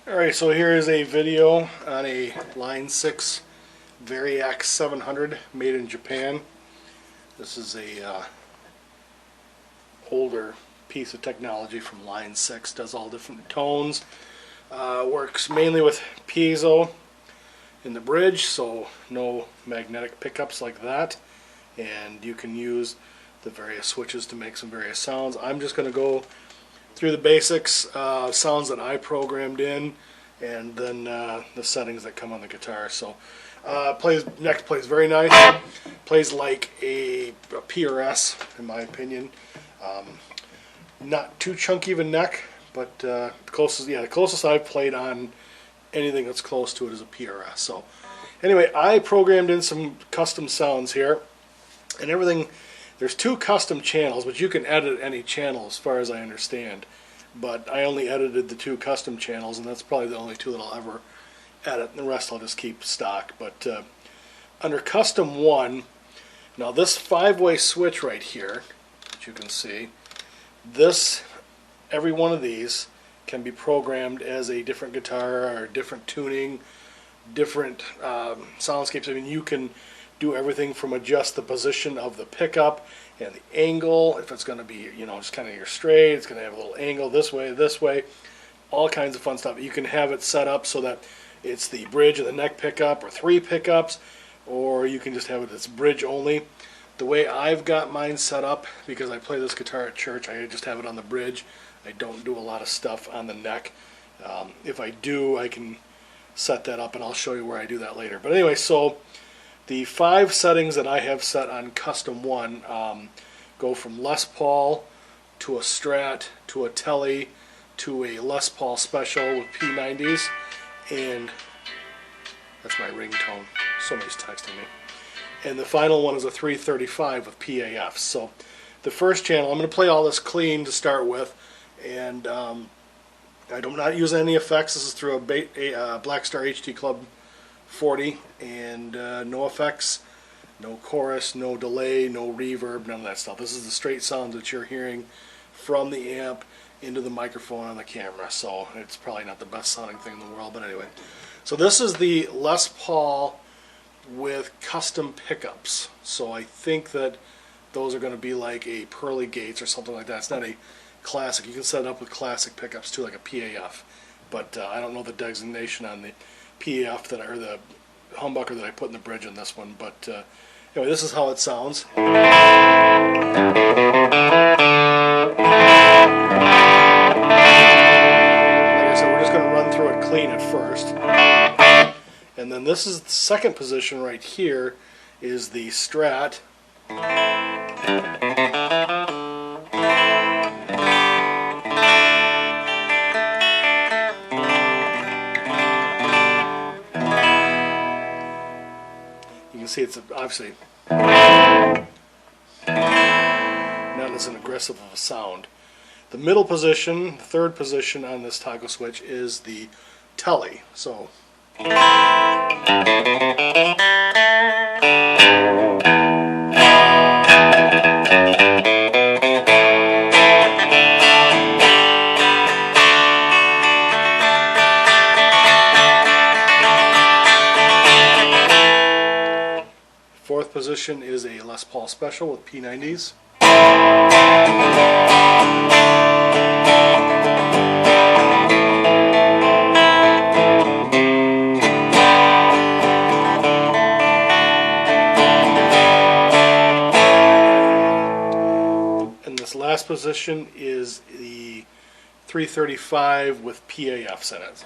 Alright, so here is a video on a Line 6 Variax 700 made in Japan. This is a older piece of technology from Line 6, does all different tones, works mainly with piezo in the bridge, so no magnetic pickups like that, and you can use the various switches to make some various sounds. I'm just going to go through the basics, sounds that I programmed in, and then the settings that come on the guitar. So neck plays very nice, plays like a PRS in my opinion. Not too chunky of a neck, but the closest I've played on anything that's close to it is a PRS. So anyway, I programmed in some custom sounds here, and everything. There's 2 custom channels, but you can edit any channel as far as I understand. But I only edited the 2 custom channels, and that's probably the only 2 that I'll ever edit. The rest I'll just keep stock. But under custom 1, now this 5-way switch right here, that you can see, every one of these can be programmed as a different guitar or different tuning, different soundscapes. I mean, you can do everything from adjust the position of the pickup and the angle, if it's going to be, just kind of your straight, it's going to have a little angle this way, all kinds of fun stuff. You can have it set up so that it's the bridge and the neck pickup, or 3 pickups, or you can just have it as bridge only. The way I've got mine set up, because I play this guitar at church, I just have it on the bridge. I don't do a lot of stuff on the neck. If I do, I can set that up, and I'll show you where I do that later. But anyway, so the 5 settings that I have set on custom 1 go from Les Paul to a Strat to a Tele to a Les Paul Special with P90s, and that's my ringtone. Somebody's texting me. And the final one is a 335 with PAFs. So the first channel, I'm going to play all this clean to start with, and I do not use any effects. This is through a Blackstar HT Club 40, and no effects, no chorus, no delay, no reverb, none of that stuff. This is the straight sound that you're hearing from the amp into the microphone on the camera, so it's probably not the best sounding thing in the world, but anyway. So this is the Les Paul with custom pickups, so I think that those are going to be like a Pearly Gates or something like that. It's not a classic. You can set it up with classic pickups too, like a PAF, but I don't know the designation on the PAF or the humbucker that I put in the bridge on this one, but anyway, this is how it sounds. Like I said, we're just going to run through it clean at first. And then this is the second position right here, is the Strat. You can see it's obviously not as an aggressive of a sound. The middle position, the third position on this toggle switch, is the Tele. So fourth position is a Les Paul Special with P90s. And this last position is the 335 with PAFs in it.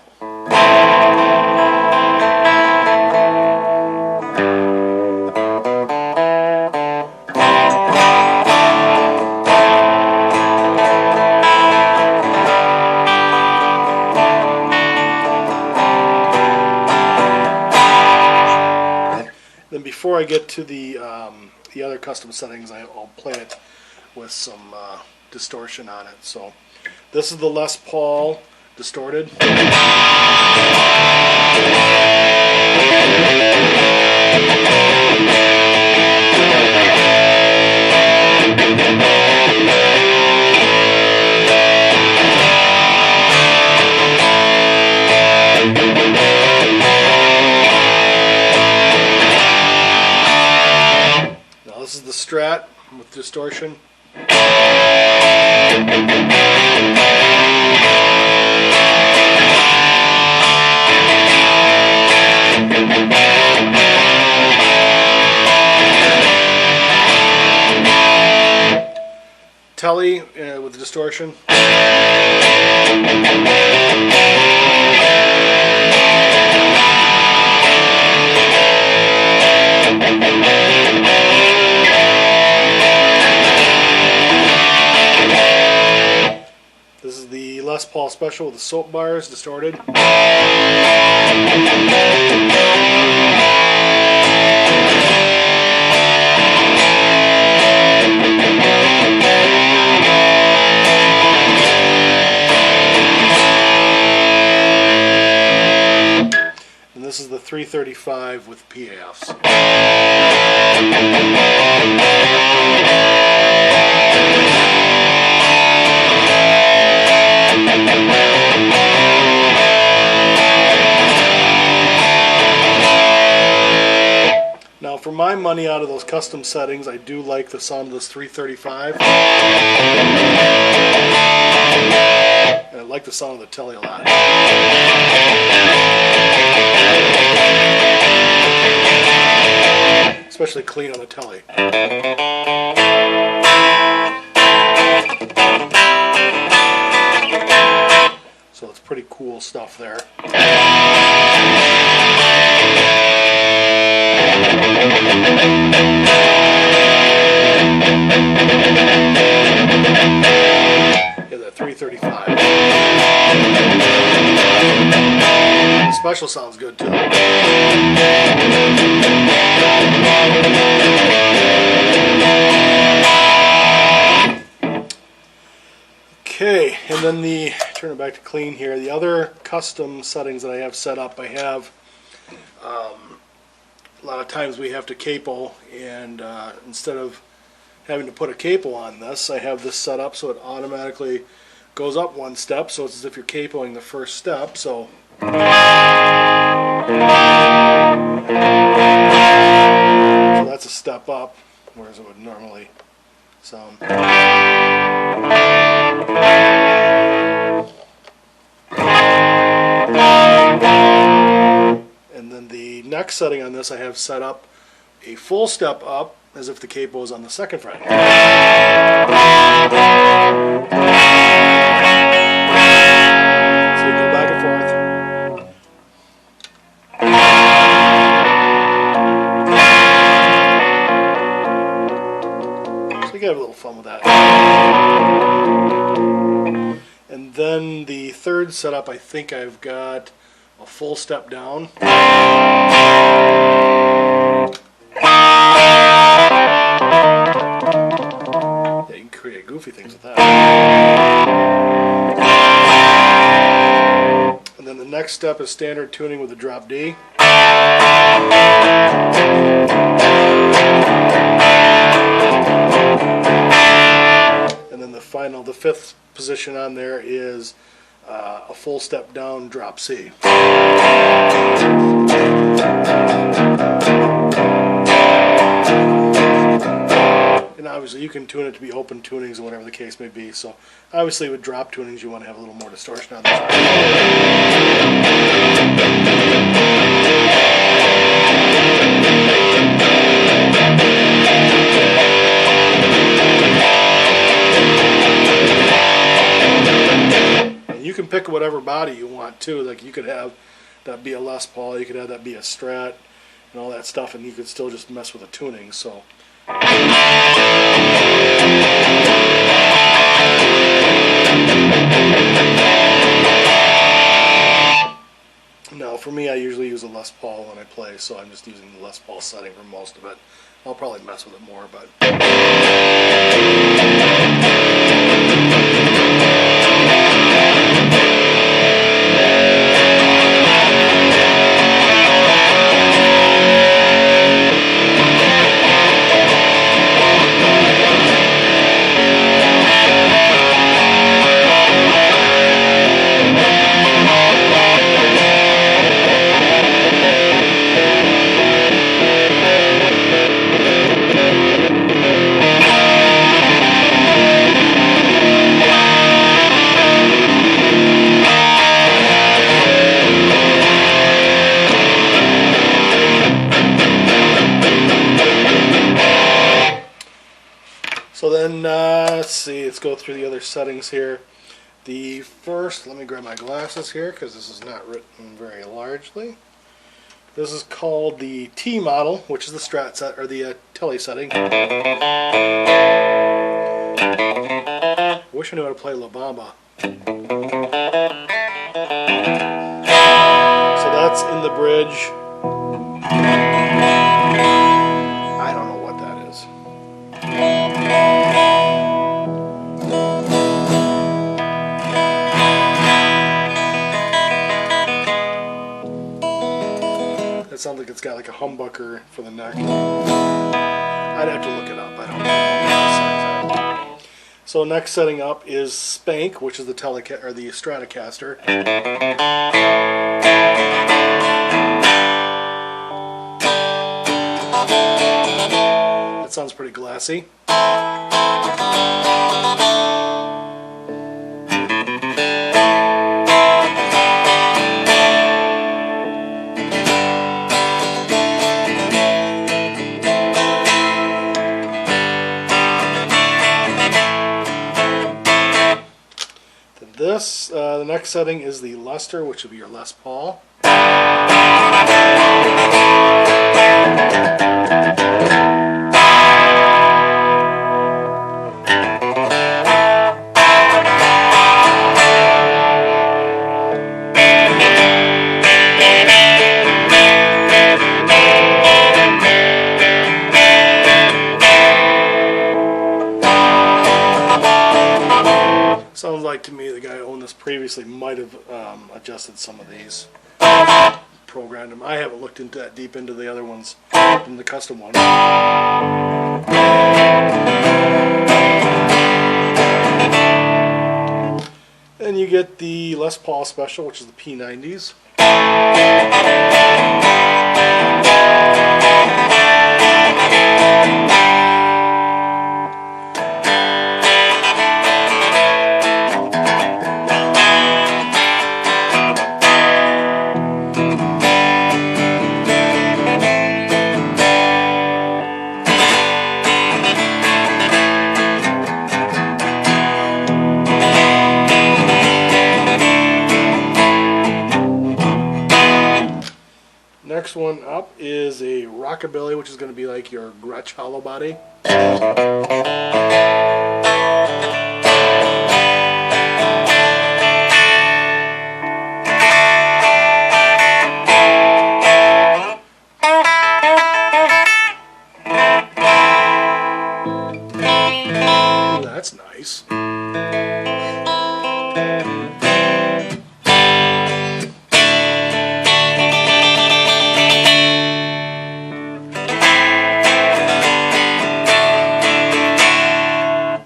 Then before I get to the other custom settings, I'll play it with some distortion on it. So this is the Les Paul distorted. Strat with distortion. Telly with the distortion. This is the Les Paul Special with the soap bars distorted. And this is the 335 with PAFs. Now, for my money out of those custom settings, I do like the sound of this 335. And I like the sound of the Telly a lot. Especially clean on the Telly. So it's pretty cool stuff there. Yeah, that 335. The special sounds good too. Okay, and then turn it back to clean here. The other custom settings that I have set up, I have a lot of times we have to capo, and instead of having to put a capo on this, I have this set up so it automatically goes up one step, so it's as if you're capoing the first step. So that's a step up, whereas it would normally sound. And then the next setting on this, I have set up a full step up as if the capo is on the second fret. So you go back and forth. So you can have a little fun with that. And then the third setup, I think I've got a full step down. Yeah, you can create goofy things with that. And then the next step is standard tuning with a drop D. And then the fifth position on there is a full step down drop C. And obviously you can tune it to be open tunings or whatever the case may be. So obviously with drop tunings you want to have a little more distortion on the side. You can pick whatever body you want too. Like you could have that be a Les Paul, you could have that be a Strat, and all that stuff, and you could still just mess with the tuning. So now for me, I usually use a Les Paul when I play, so I'm just using the Les Paul setting for most of it. I'll probably mess with it more, but let's go through the other settings here. The first, let me grab my glasses here because this is not written very largely. This is called the T model, which is the Strat set or the Tele setting. Wish I knew how to play La Bamba. So that's in the bridge. I don't know what that is. It sounds like it's got like a humbucker for the neck. I'd have to look it up. I don't know. So next setting up is Spank, which is the the Stratocaster. That sounds pretty glassy. The next setting is the Luster, which will be your Les Paul. Sounds like to me the guy who owned this previously might have adjusted some of these, programmed them. I haven't looked into that deep into the other ones, in the custom one. Then you get the Les Paul Special, which is the P90s. Next one up is a Rockabilly, which is going to be like your Gretsch hollow body. Ooh, that's nice.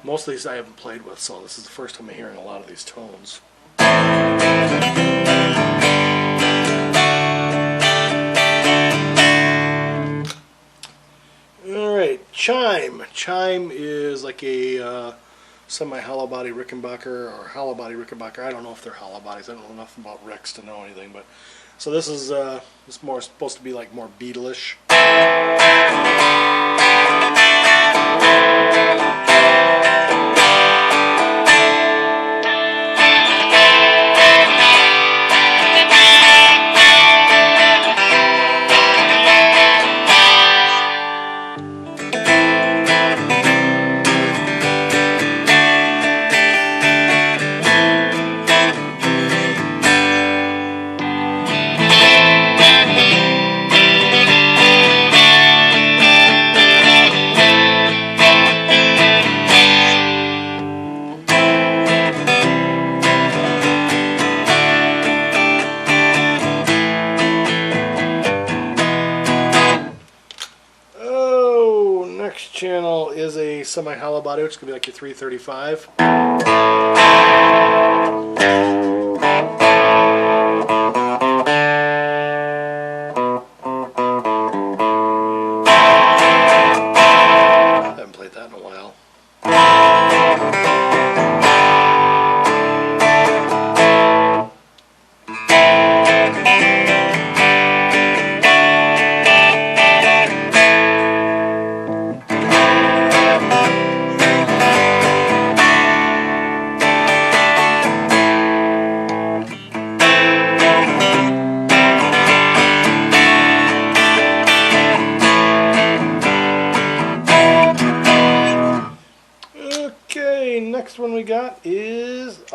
Most of these I haven't played with, so this is the first time I'm hearing a lot of these tones. Alright, Chime. Chime is like a semi-hollow body Rickenbacker or hollow body Rickenbacker. I don't know if they're hollow bodies. I don't know enough about Ricks to know anything, but so this is it's more supposed to be like more Beatlish. Channel is a semi-hollow body, which is going to be like your 335. I haven't played that in a while.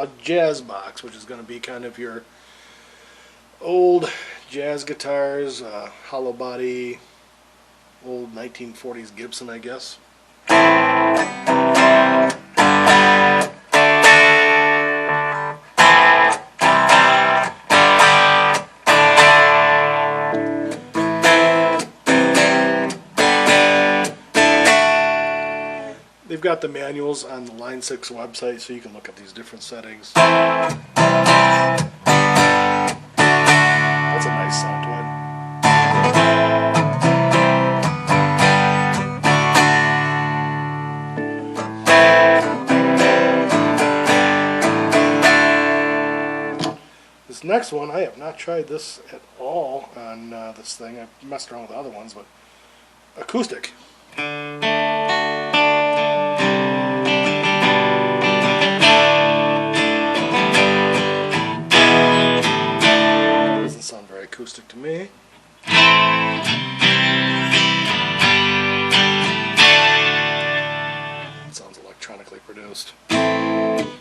a jazz box, which is going to be kind of your old jazz guitars, hollow body, old 1940s Gibson, I guess. They've got the manuals on the Line 6 website, so you can look at these different settings. That's a nice sound to it. This next one, I have not tried this at all on this thing. I've messed around with other ones, but Acoustic. Acoustic to me. It sounds electronically produced. Sounds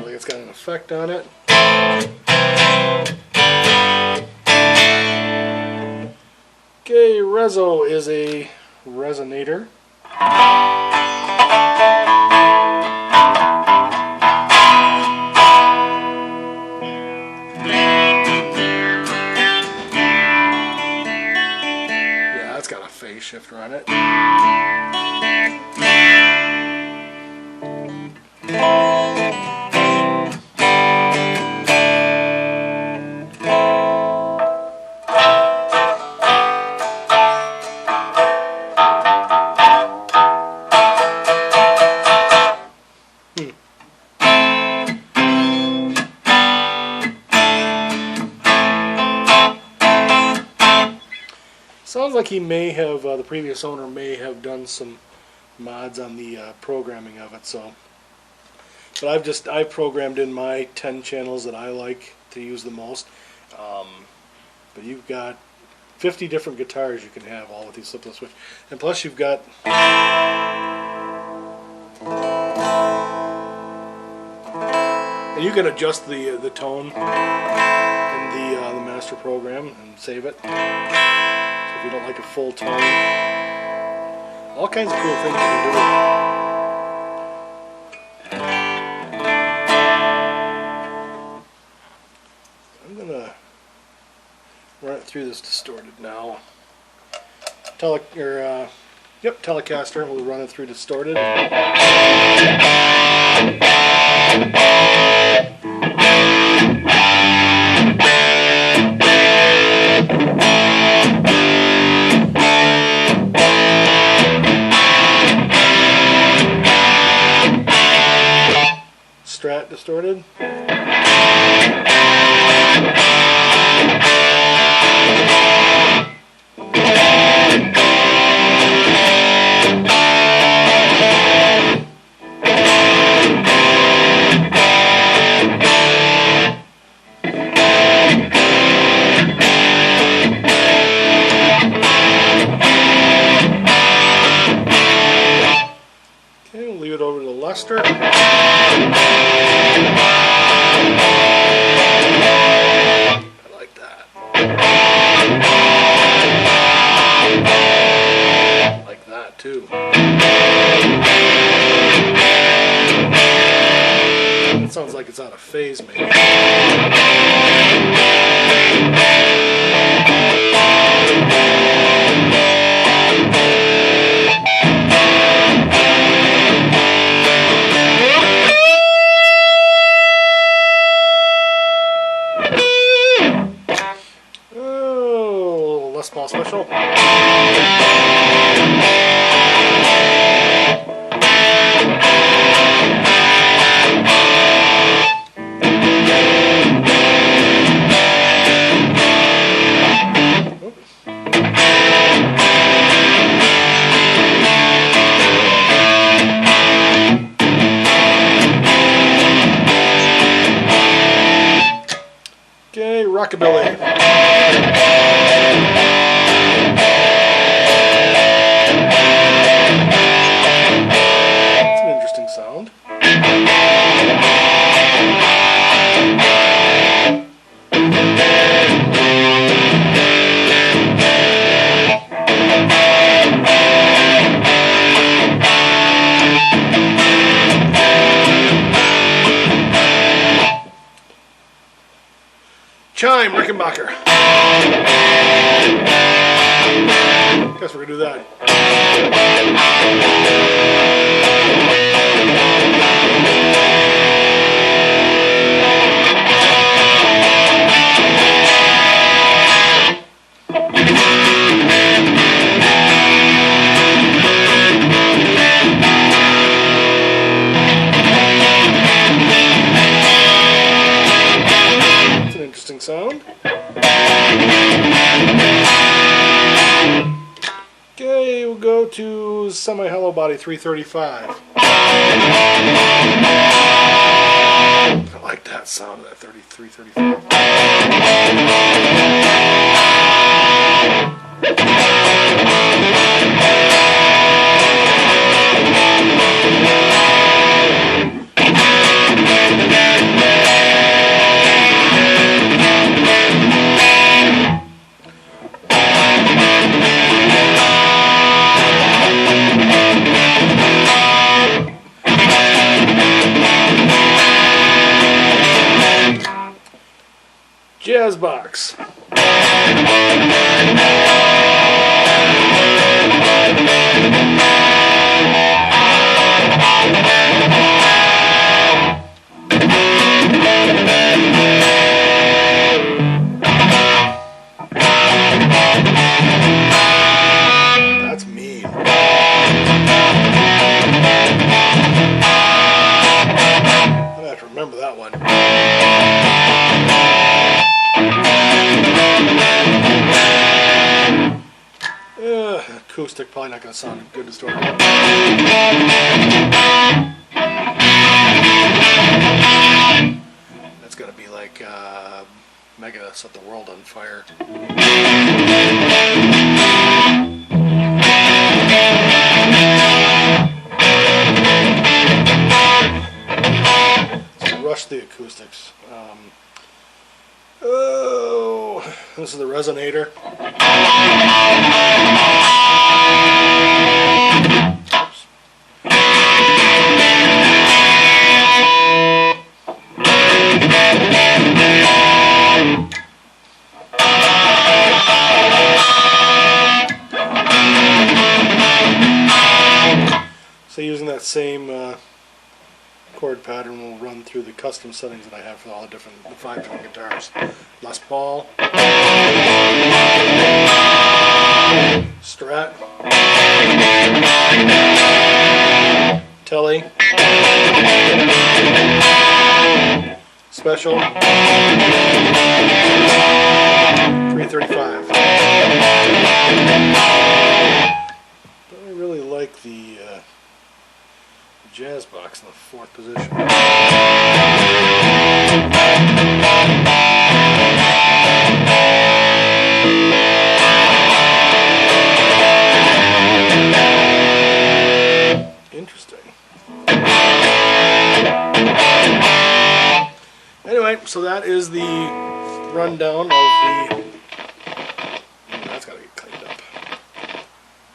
like it's got an effect on it. Okay, Reso is a Resonator. Yeah, it's got a phase shifter on it. Sounds like he may have, the previous owner may have done some mods on the programming of it. So, but I've programmed in my 10 channels that I like to use the most. But you've got 50 different guitars you can have all with these flip switch, and plus you've got and you can adjust the tone in the master program and save it. If you don't like a full tone, all kinds of cool things you can do. I'm gonna run it through this distorted now. Telecaster. We'll run it through distorted. Strat distorted. Okay, we'll leave it over to Lester. Too. It sounds like it's out of phase, maybe. Oh, Les Paul Special. Okay, Rockabilly. That's an interesting sound. Chime, Rickenbacker. Guess we're gonna do that. Sound. Okay, we'll go to semi-hollow body 335. I like that sound of that 335. Jazz box. That's mean. I'm gonna have to remember that one. Acoustic, probably not going to sound good to start with. That's going to be like Mega Set the World on Fire. So rush the acoustics. Oh, this is the Resonator. So using that same chord pattern, we'll run through the custom settings that I have for all the 5 different guitars. Les Paul, Strat, Telly, Special, 335. But I really like the jazz box in the 4th position. Interesting. Anyway, so that is the rundown of the... That's got to get cleaned up.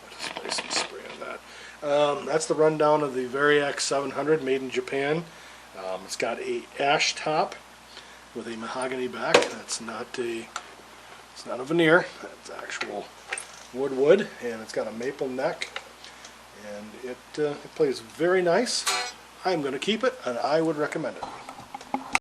I'll just spray some spray on that. That's the rundown of the Variax 700 made in Japan. It's got a ash top with a mahogany back. It's not a veneer. It's actual wood, and it's got a maple neck, and it plays very nice. I'm going to keep it, and I would recommend it.